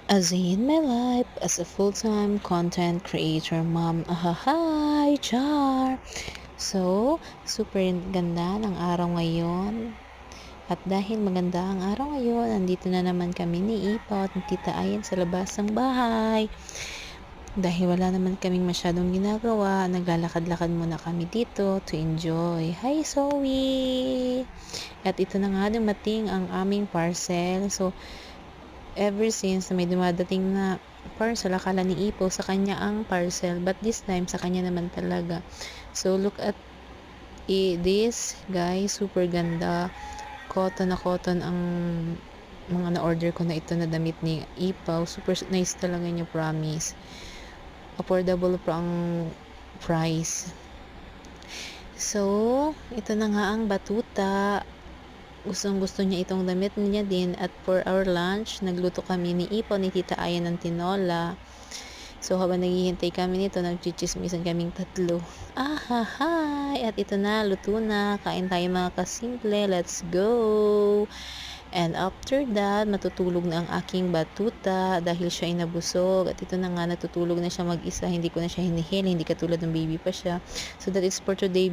As in my life as a full-time content creator, mom, ahahay, char! So, super ganda ng araw ngayon. At dahil maganda ang araw ngayon, nandito na naman kami ni Ipa at ni Tita Ayan sa labas ng bahay. Dahil wala naman kaming masyadong ginagawa, naglalakad-lakad muna kami dito to enjoy. Hi, Zoe! At ito na nga dumating ang aming parcel. So, ever since na may dumadating na parcel, akala ni Ipo sa kanya ang parcel, but this time sa kanya naman talaga. So look at this, guys, super ganda, cotton na cotton ang mga na-order ko na ito na damit ni Ipaw. Super nice talaga niya, promise. Affordable pa ang price. So ito na nga ang batuta. Gustong gusto niya itong damit niya din. At for our lunch, nagluto kami ni Ipo, ni Tita Ayan ng tinola. So habang naghihintay kami nito, nagchichismisan kaming tatlo. Ahahay! At ito na, luto na. Kain tayo mga kasimple. Let's go! And after that, matutulog na ang aking batuta dahil siya ay nabusog. At ito na nga, natutulog na siya mag-isa. Hindi ko na siya hinihil, hindi katulad ng baby pa siya. So that is for today.